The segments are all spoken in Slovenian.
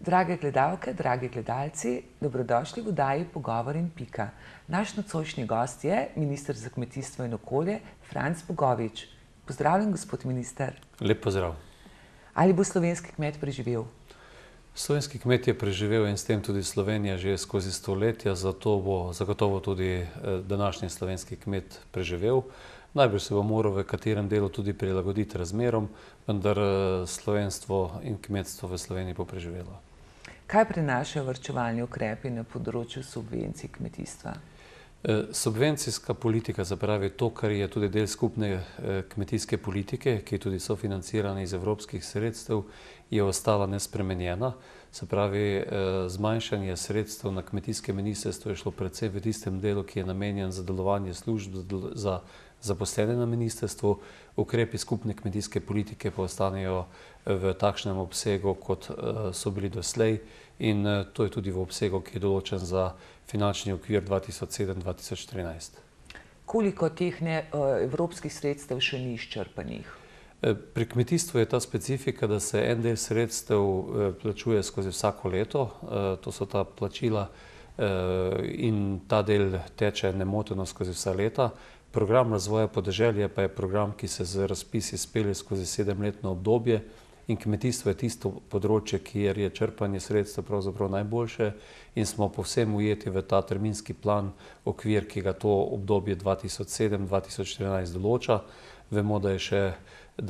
Drage gledalke, dragi gledalci, dobrodošli v oddaji Pogovor in pika. Naš nocojšnji gost je minister za kmetijstvo in okolje, Franc Bogovič. Pozdravljen, gospod minister. Lep pozdrav. Ali bo slovenski kmet preživel? Slovenski kmet je preživel in s tem tudi Slovenija že skozi stoletja, zato bo zagotovo tudi današnji slovenski kmet preživel. Najbrž se bo moral v katerem delu tudi prilagoditi razmerom, vendar slovenstvo in kmetstvo v Sloveniji bo preživelo. Kaj prinašajo varčevalni ukrepi na področju subvencij kmetijstva? Subvencijska politika, se pravi to, kar je tudi del skupne kmetijske politike, ki je tudi sofinancirana iz evropskih sredstev, je ostala nespremenjena. Se pravi, zmanjšanje sredstev na kmetijskem ministrstvu je šlo predvsem v tistem delu, ki je namenjen za delovanje služb za zaposlene na ministrstvu. Ukrepi skupne kmetijske politike pa ostanejo v takšnem obsegu, kot so bili doslej, in to je tudi v obsegu, ki je določen za finančni okvir 2007-2013. Koliko teh evropskih sredstev še ni izčrpanih? Pri kmetijstvu je ta specifika, da se en del sredstev plačuje skozi vsako leto, to so ta plačila, in ta del teče nemoteno skozi vsa leta. Program razvoja podeželja pa je program, ki se z razpisi spelje skozi 7-letno obdobje, in kmetijstvo je tisto področje, kjer je črpanje sredstev pravzaprav najboljše in smo povsem ujeti v ta terminski plan, okvir, ki ga to obdobje 2007-2014 določa. Vemo, da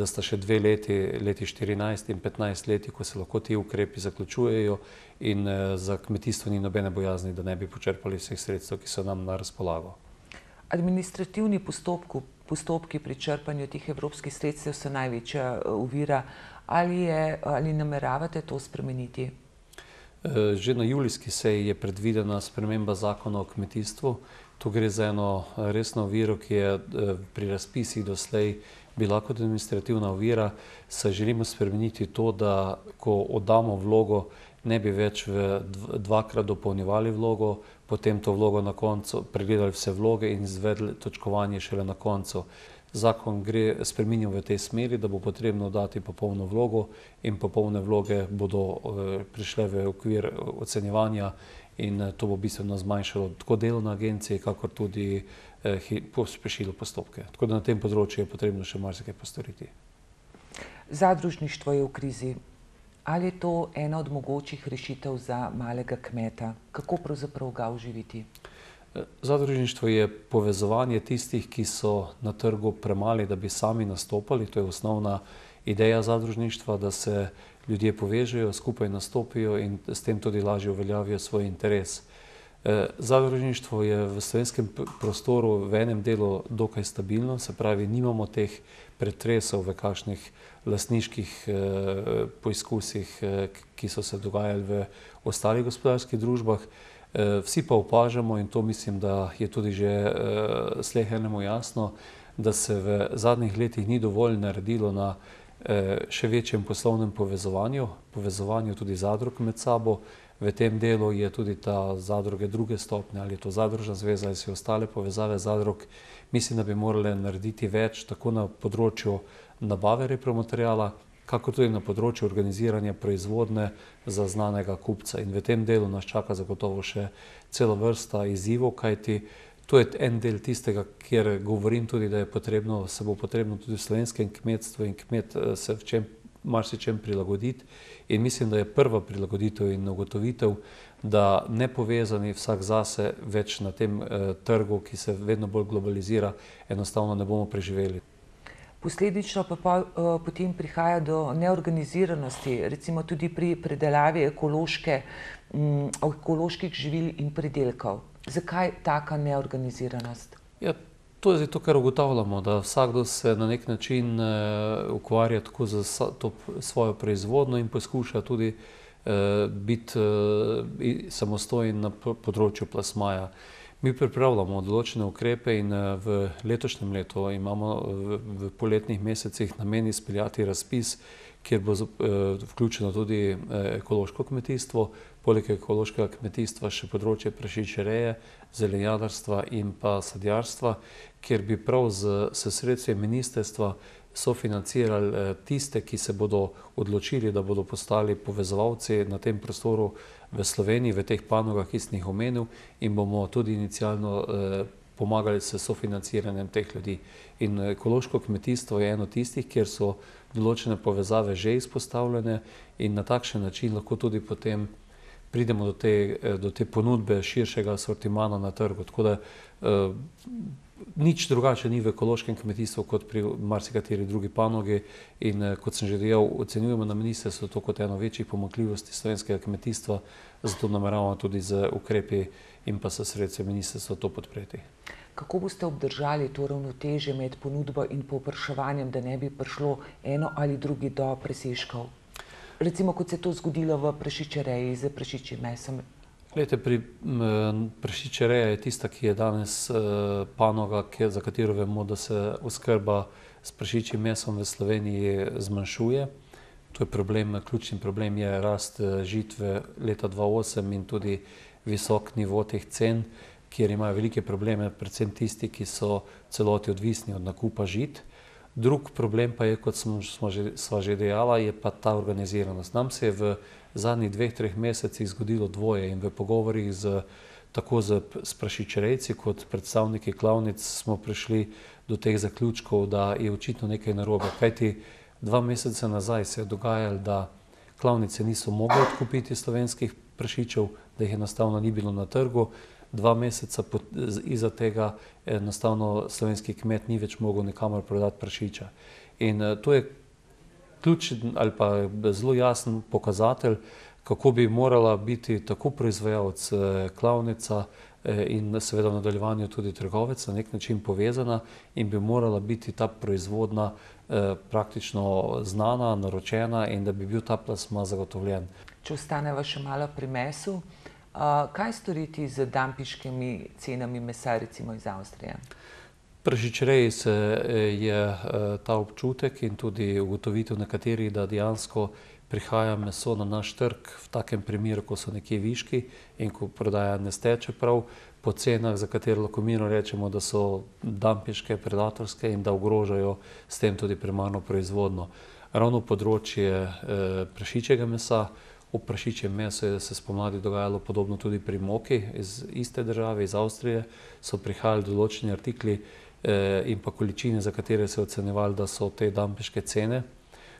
sta še 2 leti, leti 14 in 15 leti, ko se lahko ti ukrepi zaključujejo, in za kmetijstvo ni nobene bojazni, da ne bi počrpali vseh sredstev, ki so nam na razpolago. Administrativni postopki pri črpanju teh evropskih sredstev so največja ovira. Ali nameravate to spremeniti? Že na julijski seji je predvidena sprememba zakona o kmetijstvu. Tu gre za eno resno oviro, ki je pri razpisih doslej bila kot administrativna ovira. Se želimo spremeniti to, da ko oddamo vlogo, ne bi več dvakrat dopolnjevali vlogo, potem to vlogo na koncu pregledali vse vloge in izvedli točkovanje šele na koncu. Zakon spreminja v tej smeri, da bo potrebno dati popolno vlogo in popolne vloge bodo prišle v okvir ocenjevanja, in to bo bistveno zmanjšalo tako delo na agenciji, kakor tudi pospešilo postopke. Tako da na tem področju je potrebno še marsikaj postoriti. Zadružništvo je v krizi. Ali je to ena od mogočih rešitev za malega kmeta? Kako pravzaprav ga oživiti? Zadružništvo je povezovanje tistih, ki so na trgu premali, da bi sami nastopali. To je osnovna ideja zadružništva, da se ljudje povežejo, skupaj nastopijo in s tem tudi lažje uveljavijo svoj interes. Zadružništvo je v slovenskem prostoru v enem delu dokaj stabilno, se pravi, nimamo teh pretresov v kakšnih lastniških poizkusih, ki so se dogajali v ostalih gospodarskih družbah. Vsi pa opažamo, in to mislim, da je tudi že slehernemu jasno, da se v zadnjih letih ni dovolj naredilo na še večjem poslovnem povezovanju tudi zadrug med sabo. V tem delu je tudi ta zadruge druge stopnje, ali je to zadružna zveza ali so ostale povezave zadrug. Mislim, da bi morali narediti več tako na področju nabave repromateriala, kakor tudi na področju organiziranja proizvodnje za znanega kupca. In v tem delu nas čaka zagotovo še cela vrsta izzivov, kajti to je en del tistega, kjer govorim tudi, da se bo potrebno tudi v slovenskem kmetstvu in kmet se v marsičem prilagoditi. In mislim, da je prva prilagoditev in ugotovitev, da nepovezani vsak zase več na tem trgu, ki se vedno bolj globalizira, enostavno ne bomo preživeli. Posledično pa potem prihaja do neorganiziranosti, recimo tudi pri predelavi ekoloških živil in pridelkov. Zakaj taka neorganiziranost? Ja, to je to, kar ugotavljamo, da vsakdo se na nek način ukvarja tako z svojo proizvodnjo in poskuša tudi biti samostojen na področju plasmaja. Mi pripravljamo določene ukrepe in v letošnjem letu imamo v poletnih mesecih namen izpeljati razpis, kjer bo vključeno tudi ekološko kmetijstvo, poleg ekološkega kmetijstva še področje prašičereje, zelenjadarstva in pa sadjarstva, kjer bi prav s sredstvi ministrstva sofinancirali tiste, ki se bodo odločili, da bodo postali povezovalci na tem prostoru v Sloveniji, v teh panogah, ki sem jih omenil, in bomo tudi inicialno pomagali s sofinanciranjem teh ljudi. In ekološko kmetijstvo je eno tistih, kjer so določene povezave že izpostavljene in na takšen način lahko tudi potem pridemo do te ponudbe širšega asortimana na trgu. Tako da nič drugače ni v ekološkem kmetijstvu kot pri marsikateri drugi panogi in kot sem že dejal, ocenjujemo na ministrstvu to kot eno večjih pomanjkljivosti slovenskega kmetijstva, zato nameravamo tudi z ukrepi in pa s sredstvi ministrstva to podpreti. Kako boste obdržali to ravnotežje med ponudbo in povpraševanjem, da ne bi prišlo eno ali drugi do presežkov? Recimo, kot se je to zgodilo v prašičereji z prašičjim mesom. Glejte, prašičereja je tista, ki je danes panoga, za katero vemo, da se oskrba s prašičjim mesom v Sloveniji zmanjšuje. To je problem, ključni problem je rast žitve leta 2008 in tudi visok nivo teh cen, kjer imajo velike probleme, predvsem tisti, ki so celoti odvisni od nakupa žit. Drug problem pa je, kot sva že dejala, je pa ta organiziranost. Nam se je v zadnjih 2-3 mesecih zgodilo dvoje in v pogovorih tako s prašičerejci kot predstavniki klavnic smo prišli do teh zaključkov, da je očitno nekaj narobe. Kajti 2 meseca nazaj se je dogajalo, da klavnice niso mogle odkupiti slovenskih prašičev, da jih enostavno ni bilo na trgu. 2 meseca iza tega enostavno slovenski kmet ni več mogel nikamor prodati prašiča. In to je ključen ali pa zelo jasen pokazatelj, kako bi morala biti tako proizvajalec, klavnica in seveda v nadaljevanju tudi trgovec na nek način povezana in bi morala biti ta proizvodnja praktično znana, naročena in da bi bil ta plasma zagotovljen. Če ostaneva še malo pri mesu, kaj storiti z dampinškimi cenami mesa, recimo iz Avstrije? Prašičereji je ta občutek in tudi ugotovitev nekaterih, da dejansko prihaja meso na naš trg v takem primeru, ko so nekje viški in ko prodaja ne steče prav po cenah, za katere lahko mirno rečemo, da so dampinške, predatorske in da ogrožajo s tem tudi primarno proizvodnjo. Ravno področje prašičjega mesa, v prašičjem mesu je se spomladi dogajalo podobno tudi pri moki iz iste države, iz Avstrije, so prihajali določeni artikli in pa količine, za katere se je ocenjevalo, da so te dampinške cene.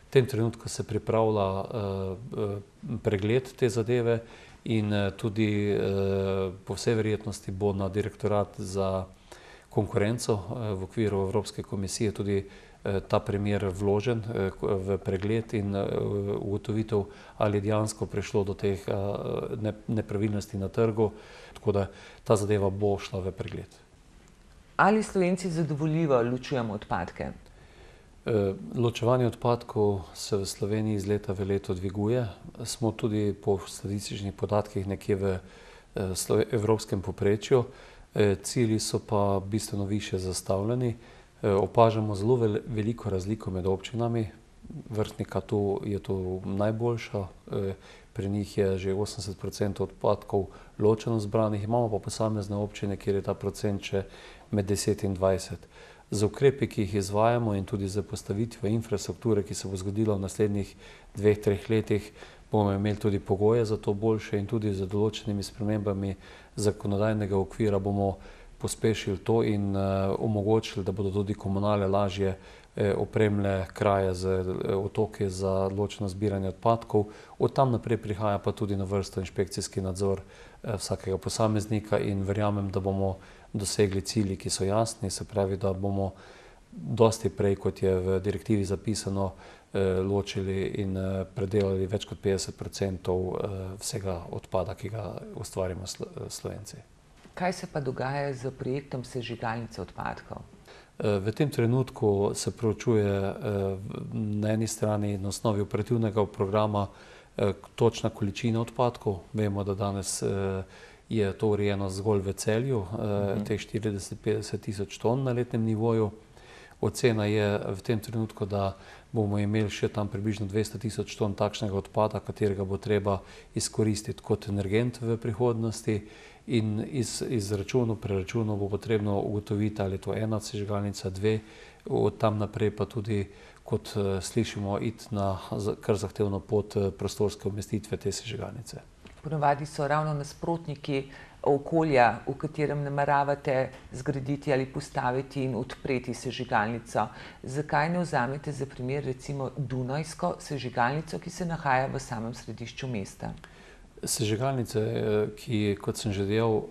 V tem trenutku se pripravlja pregled te zadeve in tudi po vsej verjetnosti bo na Direktorat za konkurenco v okviru Evropske komisije tudi ta primer vložen v pregled in ugotovitev, ali je dejansko prišlo do teh nepravilnosti na trgu, tako da ta zadeva bo šla v pregled. Ali Slovenci zadovoljivo ločujemo odpadke? Ločevanje odpadkov se v Sloveniji iz leta v leto dviguje. Smo tudi po statističnih podatkih nekje v evropskem povprečju. Cilji so pa bistveno više zastavljeni. Opažamo zelo veliko razliko med občinami. Vrhnika tu je to najboljša, pri njih je že 80% odpadkov ločeno zbranih, imamo pa posamezne občine, kjer je ta procent še med 10 in 20. Z ukrepi, ki jih izvajamo in tudi z postavitvijo infrastrukture, ki se bo zgodila v naslednjih 2-3 letih, bomo imeli tudi pogoje za to boljše in tudi z določenimi spremembami zakonodajnega okvira bomo pospešili to in omogočili, da bodo tudi komunale lažje opremile kraje z otoki za ločeno zbiranje odpadkov. Od tam naprej prihaja pa tudi na vrsto inšpekcijski nadzor vsakega posameznika in verjamem, da bomo dosegli cilji, ki so jasni, se pravi, da bomo dosti prej, kot je v direktivi zapisano, ločili in predelali več kot 50% vsega odpada, ki ga ustvarimo Slovenci. Kaj se pa dogaja z projektom sežigalnice odpadkov? V tem trenutku se proučuje na eni strani na osnovi operativnega programa točna količina odpadkov. Vemo, da danes je to urejeno zgolj v Celju, teh 40-50 tisoč ton na letnem nivoju. Ocena je v tem trenutku, da bomo imeli še tam približno 200 tisoč ton takšnega odpada, katerega bo treba izkoristiti kot energent v prihodnosti. In iz preračunov bo potrebno ugotoviti, ali je to ena sežigalnica, dve, od tam naprej pa tudi, kot slišimo, iti na kar zahtevno pot prostorske umestitve te sežigalnice. Ponavadi so ravno nasprotniki okolja, v katerem nameravate zgraditi ali postaviti in odpreti sežigalnico. Zakaj ne vzamete za primer recimo dunajsko sežigalnico, ki se nahaja v samem središču mesta? Sežigalnice, ki, kot sem že dejal,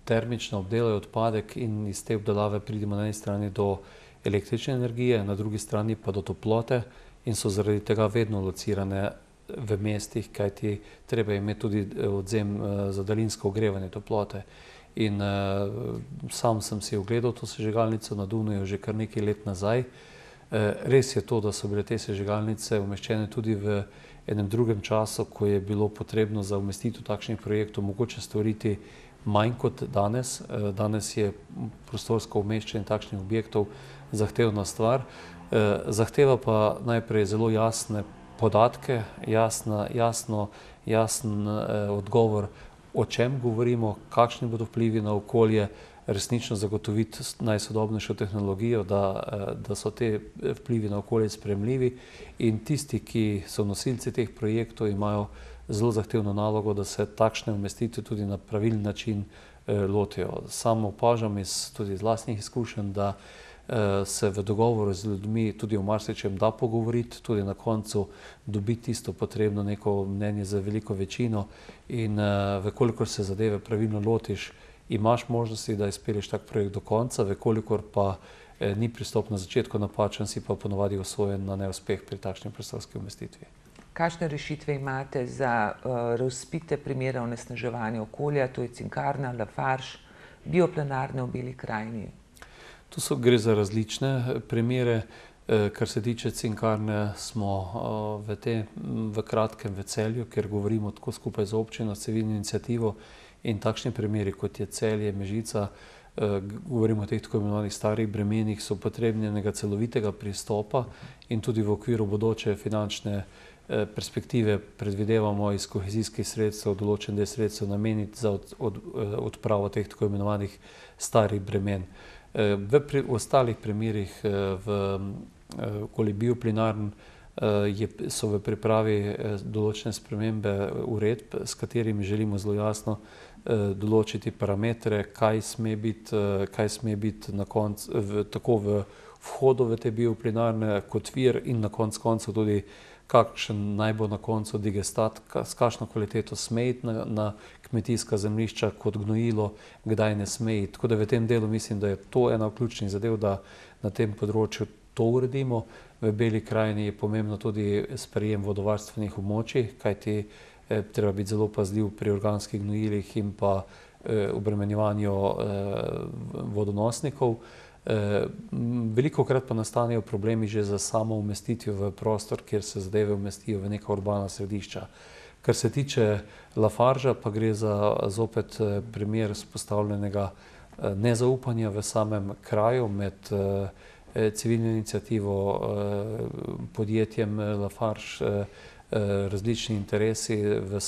termično obdelajo odpadek in iz te obdelave pridemo na eni strani do električne energije, na drugi strani pa do toplote in so zaradi tega vedno locirane v mestih, kajti treba imeti tudi odvzem za daljinsko ogrevanje toplote. In sam sem si ogledal to sežigalnico na Dunaju že kar nekaj let nazaj. Res je to, da so bile te sežigalnice umeščene tudi v enem drugem času, ko je bilo potrebno za umestitev takšnih projektov mogoče storiti manj kot danes. Danes je prostorsko umeščanje takšnih objektov zahtevna stvar. Zahteva pa najprej zelo jasne podatke, jasen odgovor, o čem govorimo, kakšni bodo vplivi na okolje, resnično zagotoviti najsodobnejšo tehnologijo, da so te vplivi na okolje sprejemljivi, in tisti, ki so nosilci teh projektov, imajo zelo zahtevno nalogo, da se takšne umestitve tudi na pravilen način lotijo. Sam opažam tudi iz lastnih izkušenj, da se v dogovoru z ljudmi tudi o marsičem da pogovoriti, tudi na koncu dobiti tisto potrebno neko mnenje za veliko večino, in vekolikor se zadeve pravilno lotiš, imaš možnosti, da izpelješ tak projekt do konca, vekolikor pa ni pristop na začetku napačen, si pa ponavadi usojen na neuspeh pri takšni prostorski umestitvi. Kakšne rešitve imate za razvpite primere onesnaževanja okolja, to je Cinkarna, Lafarge, bioplenarne v Beli krajini? Tu gre za različne primere. Kar se tiče Cinkarne, smo v kratkem v Celju, kjer govorimo tako skupaj z občino, civilno iniciativo, in takšni primeri, kot je Celje, Mežica, govorimo o teh tako imenovanih starih bremenih, so potrebni enega celovitega pristopa, in tudi v okviru bodoče finančne perspektive predvidevamo iz kohezijskih sredstev določen del sredstev nameniti za odpravo teh tako imenovanih starih bremen. V ostalih primerih okoli bioplinarn so v pripravi določene spremembe uredb, s katerimi želimo zelo jasno določiti parametre, kaj sme biti na koncu, tako v vhodu v te bioplinarne kot vir, in na koncu koncev tudi kakšen naj bo na koncu digestat, s kakšno kvaliteto sme iti na kmetijska zemljišča kot gnojilo, kdaj ne sme iti. Tako da v tem delu mislim, da je to ena od ključnih zadev, da na tem področju to uredimo. V Beli krajini je pomembno tudi sprejem vodovarstvenih območij, kajti treba biti zelo pazljiv pri organskih gnojilih in pa obremenjevanju vodonosnikov. Velikokrat pa nastanejo problemi že za samo umestitvijo v prostor, kjer se zadeve umestijo v neka urbana središča. Kar se tiče Lafargea, pa gre za zopet primer vzpostavljenega nezaupanja v samem kraju med civilno iniciativo, podjetjem Lafarge, različni interesi v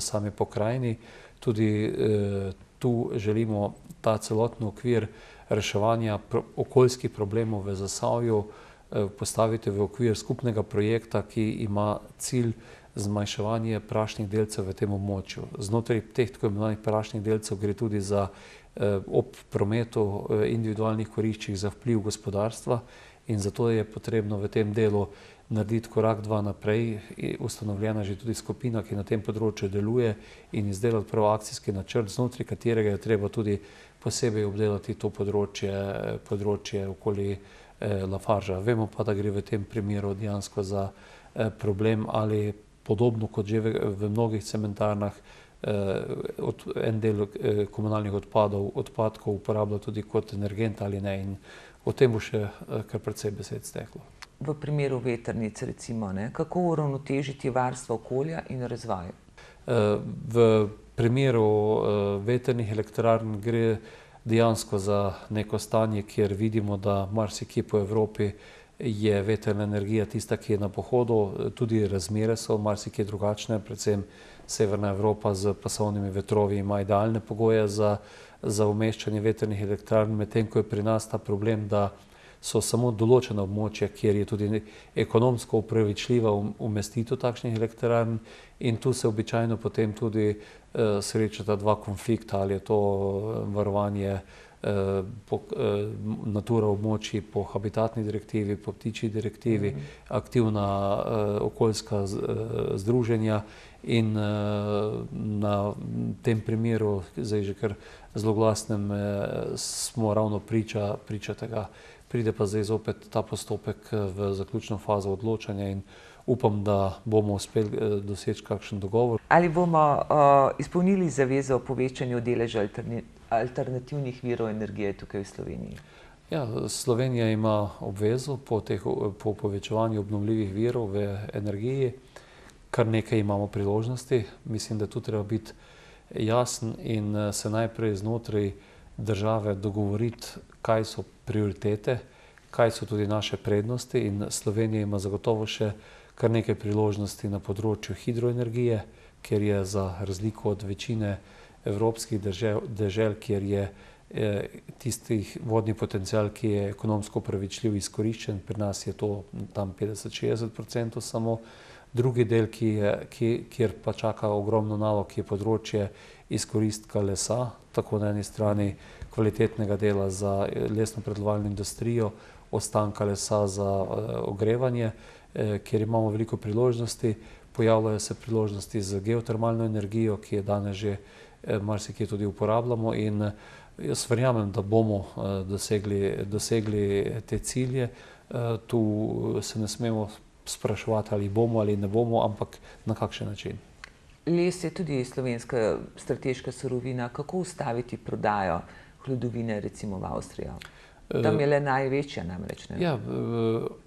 sami pokrajini. Tudi tu želimo ta celotni okvir reševanja okoljskih problemov v Zasavju postaviti v okvir skupnega projekta, ki ima cilj zmanjševanje prašnih delcev v tem območju. Znotraj teh tako imenovanih prašnih delcev gre tudi za ob prometu individualnih koriščih za vpliv gospodarstva, in zato je potrebno v tem delu narediti korak, dva naprej. Ustanovljena že tudi skupina, ki na tem področju deluje, in izdelati prav akcijski načrt, znotraj katerega je treba tudi posebej obdelati to področje okoli Lafargea. Vemo pa, da gre v tem primeru dejansko za problem, ali podobno kot že v mnogih cementarnah, en del komunalnih odpadkov uporablja tudi kot energent ali ne, in o tem bo še kar precej besed steklo. V primeru vetrnic recimo, kako uravnotežiti varstvo okolja in razvoj? V primeru vetrnih elektrarn gre dejansko za neko stanje, kjer vidimo, da marsikje po Evropi je vetrna energija tista, ki je na pohodu, tudi razmere so marsikje drugačne, predvsem Severna Evropa z pasovnimi vetrovi ima idealne pogoje za umeščanje vetrnih elektrarn, medtem ko je pri nas ta problem, da so samo določena območja, kjer je tudi ekonomsko upravičljiva umestitev takšnih elektrarn, in tu se običajno potem tudi srečata dva konflikta, ali je to varovanje Natura območij po habitatni direktivi, po ptičji direktivi, aktivna okoljska združenja, in na tem primeru, zdaj že kar zloglasnem, smo ravno priča tega. Pride pa zdaj zopet ta postopek v zaključno fazo odločanja in upam, da bomo uspeli doseči kakšen dogovor. Ali bomo izpolnili zavezo o povečanju deleža alternativnih virov energije tukaj v Sloveniji? Ja, Slovenija ima obvezo po povečevanju obnovljivih virov v energiji. Kar nekaj imamo priložnosti. Mislim, da tu treba biti jasen in se najprej znotraj države dogovoriti, kaj so prioritete, kaj so tudi naše prednosti, in Slovenija ima zagotovo še kar nekaj priložnosti na področju hidroenergije, kjer je za razliko od večine evropskih dežel, kjer je tisti vodni potencial, ki je ekonomsko upravičljiv, izkoriščen. Pri nas je to tam 50–60% samo. Drugi del, kjer pa čaka ogromno nalog, je področje izkoristka lesa, tako na eni strani kvalitetnega dela za lesnopredelovalno industrijo, ostanka lesa za ogrevanje, kjer imamo veliko priložnosti. Pojavljajo se priložnosti z geotermalno energijo, ki je danes že marsikje tudi uporabljamo, in jaz verjamem, da bomo dosegli te cilje. Tu se ne smemo spraševati, ali bomo ali ne bomo, ampak na kakšen način. Les je tudi slovenska strateška surovina. Kako ustaviti prodajo hlodovine recimo v Avstrijo? Tam je le največja namreč. Ja,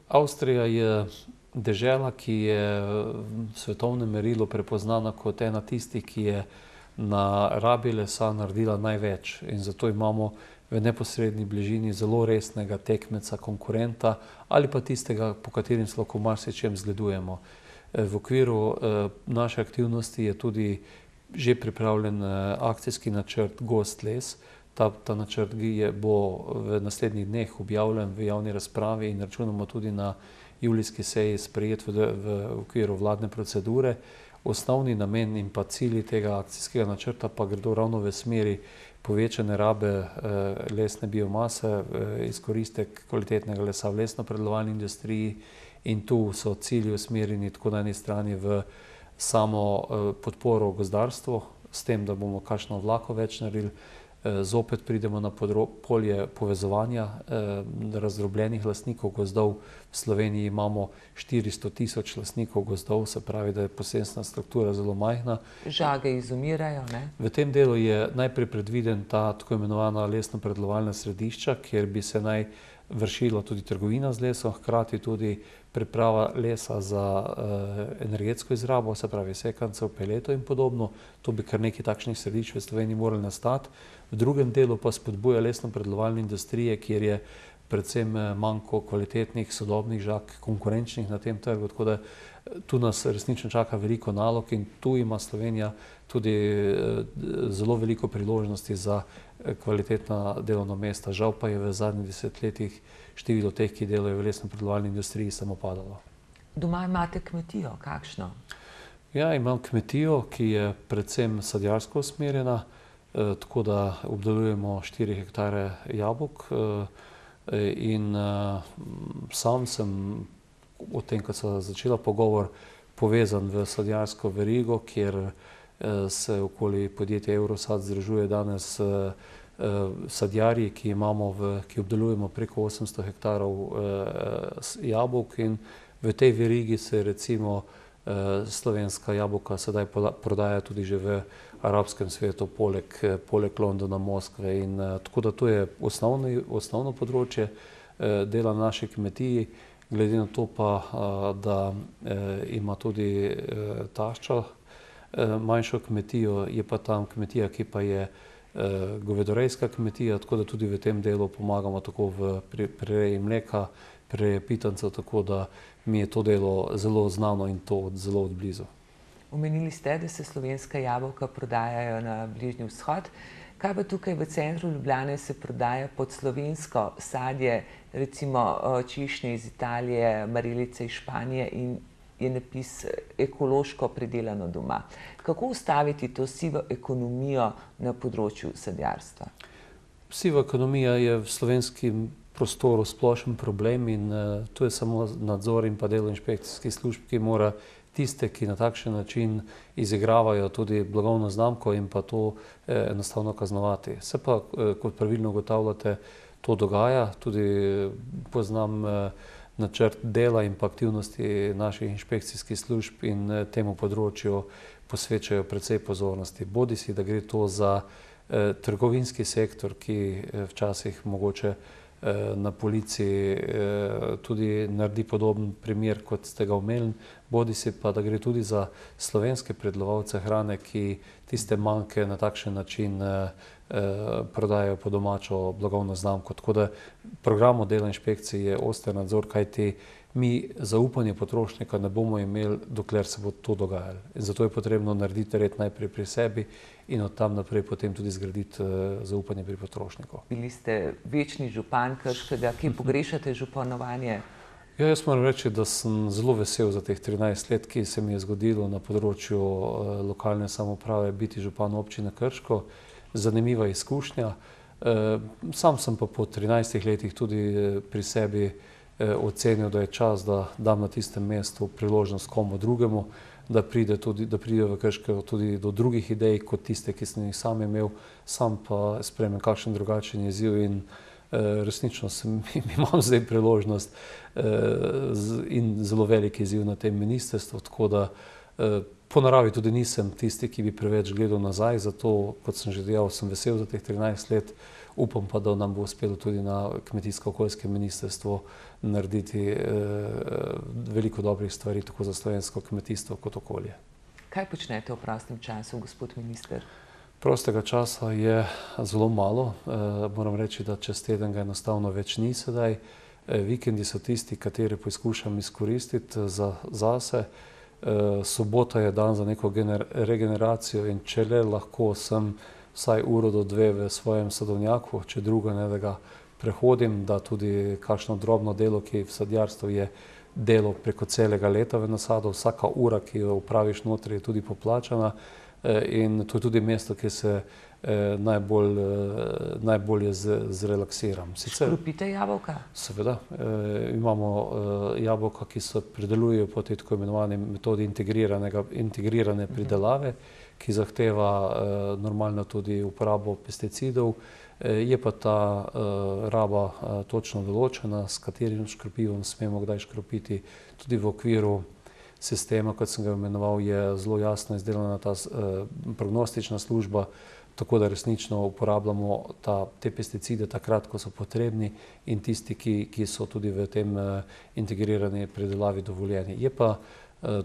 Avstrija je dežela, ki je v svetovnem merilu prepoznana kot ena tistih, ki je na rabi lesa naredila največ, in zato imamo v neposredni bližini zelo resnega tekmeca, konkurenta ali pa tistega, po katerim se lahko marsičem zgledujemo. V okviru naše aktivnosti je tudi že pripravljen akcijski načrt Gost les. Ta načrt bo v naslednjih dneh objavljen v javni razpravi in računamo tudi na julijski seji sprejet v okviru vladne procedure. Osnovni namen in pa cilji tega akcijskega načrta pa gredo ravno v smeri povečane rabe lesne biomase, izkoristek kvalitetnega lesa v lesnopredelovalni industriji, in tu so cilji usmerjeni tako na eni strani v samo podporo gozdarstvu, s tem, da bomo kakšno vlako več naredili. Zopet pridemo na polje povezovanja razdrobljenih lastnikov gozdov. V Sloveniji imamo 400 000 lastnikov gozdov, se pravi, da je posestna struktura zelo majhna. Žage izumirajo, ne? V tem delu je najprej predviden ta tako imenovana lesnopredelovalna središča, kjer bi se naj vršila tudi trgovina z lesom, hkrati tudi priprava lesa za energetsko izrabo, se pravi sekancev, peletov in podobno. To bi kar nekaj takšnih središč v Sloveniji morali nastati. V drugem delu pa spodbuja lesnopredelovalne industrije, kjer je predvsem manjko kvalitetnih sodobnih žag, konkurenčnih na tem trgu, tako da tu nas resnično čaka veliko nalog in tu ima Slovenija tudi zelo veliko priložnosti za kvalitetna delovna mesta. Žal pa je v zadnjih desetletjih število teh, ki delajo v lesnopredelovalni industriji, samo padalo. Doma imate kmetijo, kakšno? Ja, imam kmetijo, ki je predvsem sadjarsko usmerjena, tako da obdelujemo 4 hektare jabolk, in sam sem o tem, ko sem začela pogovor, povezan v sadjarsko verigo, kjer se okoli podjetja Eurosad združuje danes sadjarji, ki obdelujemo preko 800 hektarov jabolk, in v tej verigi se recimo slovenska jabolka sedaj prodaja tudi že v arabskem svetu, poleg Londona, Moskve, in tako da to je osnovno področje dela naše kmetiji. Glede na to pa, da ima tudi tašča manjšo kmetijo, je pa tam kmetija, ki pa je govedorejska kmetija, tako da tudi v tem delu pomagamo tako v prireji mleka, prireji pitancev, tako da mi je to delo zelo znano in to zelo od blizu. Omenili ste, da se slovenska jabolka prodajajo na Bližnji vzhod. Kaj pa tukaj v centru Ljubljane se prodaja pod slovensko sadje, recimo češnje iz Italije, marelice iz Španije in je napis ekološko pridelano doma. Kako ustaviti to sivo ekonomijo na področju sadjarstva? Siva ekonomija je v slovenskem prostoru splošen problem in tu je samo nadzor in pa delo inšpekcijskih služb, ki mora tiste, ki na takšen način izigravajo tudi blagovno znamko in pa to enostavno kaznovati. Se pa, kot pravilno ugotavljate, to dogaja. Tudi poznam načrt dela in pa aktivnosti naših inšpekcijskih služb in temu področju posvečajo precej pozornosti. Bodisi, da gre to za trgovinski sektor, ki včasih mogoče na policiji tudi naredi podoben primer, kot ste ga omenili, bodisi pa, da gre tudi za slovenske predelovalce hrane, ki tiste manjke na takšen način prodajajo po domačo blagovno znamko. Tako da programu dela inšpekcije je oster nadzor, kajti mi zaupanje potrošnika ne bomo imeli, dokler se bo to dogajalo. In zato je potrebno narediti red najprej pri sebi in od tam naprej potem tudi zgraditi zaupanje pri potrošniku. Bili ste večni župan Krškega, ki pogrešate županovanje? Ja, jaz moram reči, da sem zelo vesel za teh 13 let, ki se mi je zgodilo na področju lokalne samouprave biti župan občine Krško. Zanimiva izkušnja. Sam sem pa po 13 letih tudi pri sebi ocenil, da je čas, da dam na tistem mestu priložnost komu drugemu, da pride v Krško tudi do drugih idej, kot tiste, ki sem jih sam imel, sam pa sprejmem kakšen drugačen izziv in resnično imam zdaj priložnost in zelo velik izziv na tem ministrstvu, tako da po naravi tudi nisem tisti, ki bi preveč gledal nazaj, zato, kot sem že dejal, sem vesel za teh 13 let, upam pa, da nam bo uspelo tudi na kmetijsko-okoljskem ministrstvu narediti veliko dobrih stvari, tako za slovensko kmetijstvo kot okolje. Kaj počnete v prostem času, gospod minister? Prostega časa je zelo malo. Moram reči, da čez teden ga enostavno več ni sedaj. Vikendi so tisti, katere poskušam izkoristiti zase. Sobota je dan za neko regeneracijo in če le lahko sem vsaj uro do dve v svojem sadovnjaku, če drugo ne, da ga prehodim, da tudi kakšno drobno delo, ki v sadjarstvu je delo preko celega leta v nasadu, vsaka ura, ki jo upraviš notri, je tudi poplačana in to je tudi mesto, ki se najbolje zrelaksiram. Škropite jabolka? Seveda. Imamo jabolka, ki se pridelujejo po tej tako imenovani metodi integrirane pridelave, ki zahteva normalno tudi uporabo pesticidov. Je pa ta raba točno določena, s katerim škropivom smemo kdaj škropiti. Tudi v okviru sistema, kot sem ga imenoval, je zelo jasno izdelana ta prognostična služba, tako da resnično uporabljamo te pesticide takrat, ko so potrebni in tisti, ki so tudi v tem integrirani predelavi dovoljeni. Je pa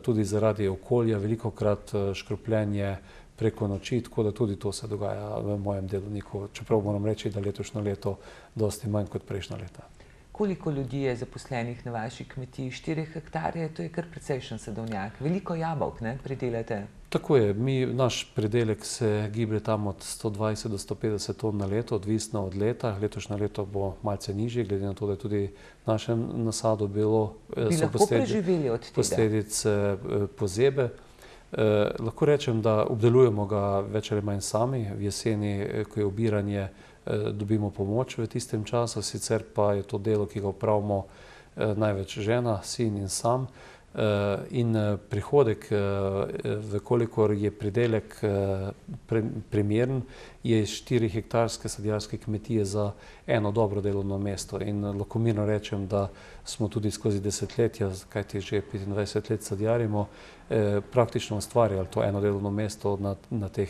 tudi zaradi okolja velikokrat škropljenje preko noči, tako da tudi to se dogaja v mojem delovniku, čeprav moram reči, da letošnje leto dosti manj kot prejšnja leta. Koliko ljudi je zaposlenih na vaši kmetiji? 4 hektarje, to je kar precejšen sadovnjak. Veliko jabolk, ne, pridelate? Tako je. Naš pridelek se giblje tam od 120 do 150 ton na leto, odvisno od leta. Letošnje leto bo malce nižje, glede na to, da je tudi v našem nasadu bilo posledice pozebe. Lahko rečem, da obdelujemo ga več ali manj sami. V jeseni, ko je obiranje, dobimo pomoč v tistem času, sicer pa je to delo, ki ga opravimo največ žena, sin in sam. In prihodek, vkolikor je pridelek primeren, je iz 4 hektarske sadjarske kmetije za eno dobro delovno mesto. In lahko mirno rečem, da smo tudi skozi desetletja, kajti že 25 let sadjarimo, praktično ustvarjali to eno delovno mesto na teh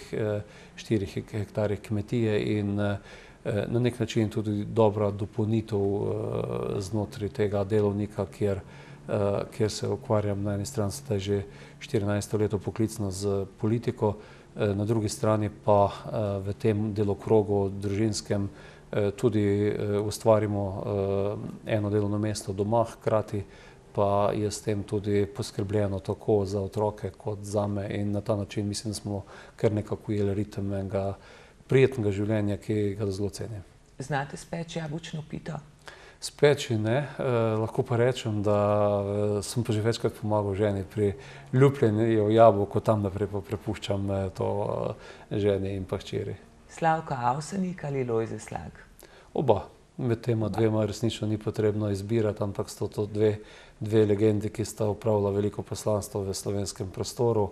4 hektarjih kmetije in na nek način tudi dobra dopolnitev znotraj tega delovnika, kjer se ukvarjam na eni strani sedaj že 14 leto poklicno z politiko, na drugi strani pa v tem delokrogu družinskem tudi ustvarimo eno delovno mesto doma, hkrati pa je s tem tudi poskrbljeno tako za otroke kot zame in na ta način mislim, da smo kar nekako ujeli ritem enega prijetnega življenja, ki ga zelo cenim. Znate speči jabolčno pito? Speči ne, lahko pa rečem, da sem pa že večkrat pomagal ženi pri lupljenju jabolk, tam naprej pa prepuščam to ženi in pa hčeri. Slavko Avsenik ali Lojze Slag? Oba. Med tema dvema resnično ni potrebno izbirati, ampak so to dve legendi, ki sta opravila veliko poslanstvo v slovenskem prostoru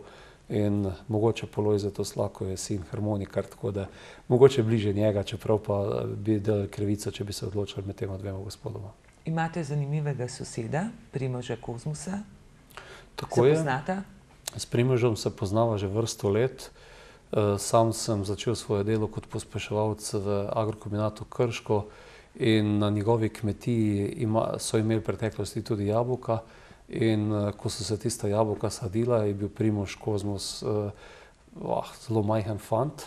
in mogoče po Lojzetu Slaku je sin harmonikar, tako da mogoče bliže njega, čeprav pa bi delali krivico, če bi se odločili med tema dvema gospodoma. Imate zanimivega soseda, Primoža Kozmusa. Tako je. Se poznata? S Primožem se poznava že vrsto let. Sam sem začel svoje delo kot pospeševalec v Agrokombinatu Krško in na njegovi kmetiji so imeli v preteklosti tudi jabolka. In ko so se tista jabolka sadila, je bil Primož Kozmus zelo majhen fant.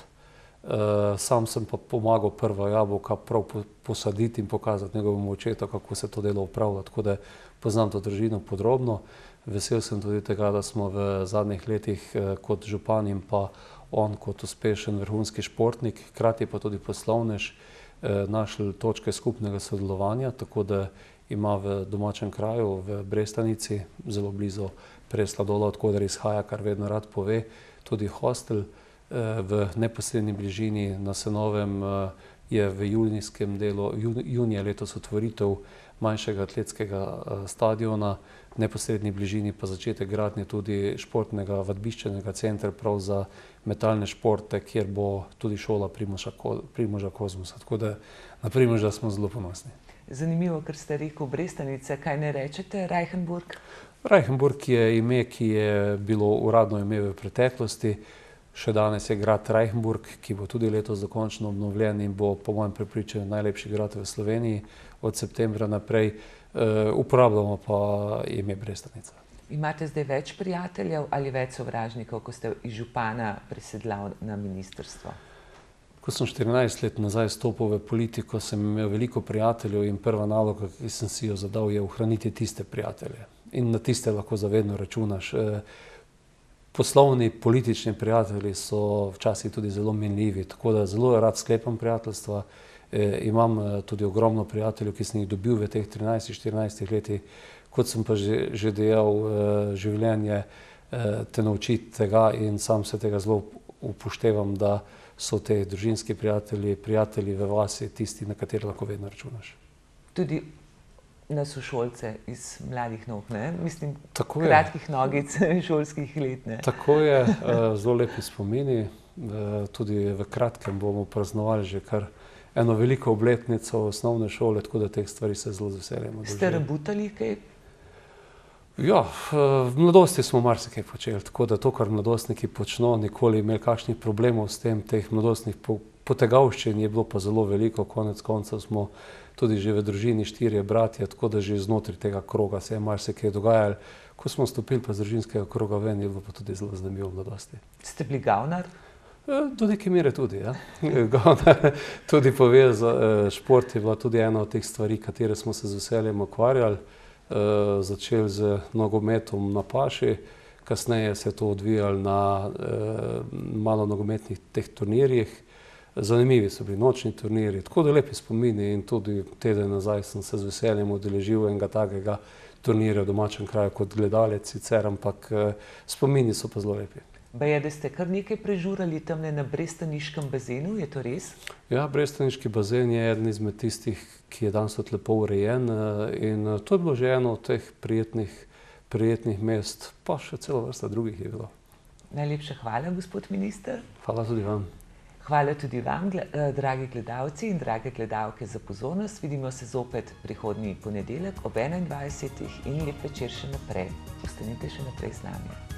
Sam sem pa pomagal prva jabolka prav posaditi in pokazati njegovemu očetu, kako se to delo upravlja, tako da poznam to družino podrobno. Vesel sem tudi tega, da smo v zadnjih letih kot župan in pa on kot uspešen vrhunski športnik, hkrati pa tudi poslovnež, našli točke skupnega sodelovanja, tako da ima v domačem kraju, v Brestanici, zelo blizu Presladola, odkoder izhaja, kar vedno rad pove, tudi hostel. V neposredni bližini na Senovem je v junijskem delu, junija letos otvoritev manjšega atletskega stadiona, v neposredni bližini pa začetek gradnje tudi športnega vadbiščenega centra prav za metalne športe, kjer bo tudi šola Primoža Kozmusa. Tako da na Primoža smo zelo ponosni. Zanimivo, ker ste rekel Brestanica, kaj ne rečete, Reichenburg? Reichenburg je ime, ki je bilo uradno ime v preteklosti. Še danes je grad Reichenburg, ki bo tudi letos dokončno obnovljen in bo po mojem prepričanju najlepši grad v Sloveniji od septembra naprej. Uporabljamo pa ime Brestanica. Imate zdaj več prijateljev ali več sovražnikov, ko ste iz župana presedlal na ministrstvo? Ko sem 14 let nazaj stopil v politiko, sem imel veliko prijateljev in prva naloga, ki sem si jo zadal, je ohraniti tiste prijatelje. In na tiste lahko zavedno računaš. Poslovni, politični prijatelji so včasih tudi zelo minljivi, tako da zelo rad sklepam prijateljstva. Imam tudi ogromno prijateljev, ki sem jih dobil v teh 13-14 letih. Kot sem pa že dejal, življenje te nauči tega in sam se tega zelo upoštevam, da so te družinski prijatelji v vasi tisti, na katere lahko vedno računaš. Tudi na sošolce iz mladih nog, ne? Mislim, kratkih nogic šolskih let, ne? Tako je, zelo lepi spomini. Tudi v kratkem bomo praznovali že kar eno veliko obletnico osnovne šole, tako da teh stvari se zelo z veseljem udeležimo. Ste rabutali kaj? Ja, v mladosti smo marsikaj počeli, tako da to, kar mladostniki počno, nikoli imeli kakšnih problemov s tem, teh mladostnih potegavščin je bilo pa zelo veliko, konec koncev smo tudi že v družini 4 bratje, tako da že znotraj tega kroga se je marsikaj dogajalo. Ko smo stopili pa z družinskega kroga ven, je bilo pa tudi zelo zanimivo v mladosti. Ste bili gavnar? Do neke mere tudi, ja. Gavnar tudi povezal, šport je bila tudi ena od teh stvari, katere smo se z veseljem ukvarjali. Začeli z nogometom na paši, kasneje se je to odvijalo na malo nogometnih teh turnirjih. Zanimivi so bili nočni turnirji, tako da lepi spomini in tudi teden nazaj sem se z veseljem udeležil enega takega turnirja v domačem kraju kot gledalec sicer, ampak spomini so pa zelo lepi. Baje, da ste kar nekaj prežurali tamle na Brestaniškem bazenu, je to res? Ja, Brestaniški bazen je eden izmed tistih, ki je danes tudi lepo urejen in to je bilo že eno od teh prijetnih mest, pa še celo vrsta drugih je bilo. Najlepša hvala, gospod minister. Hvala tudi vam. Hvala tudi vam, dragi gledalci in drage gledalke, za pozornost. Vidimo se zopet prihodnji ponedeljek ob 21. in lep večer še naprej. Ostanite še naprej z nami.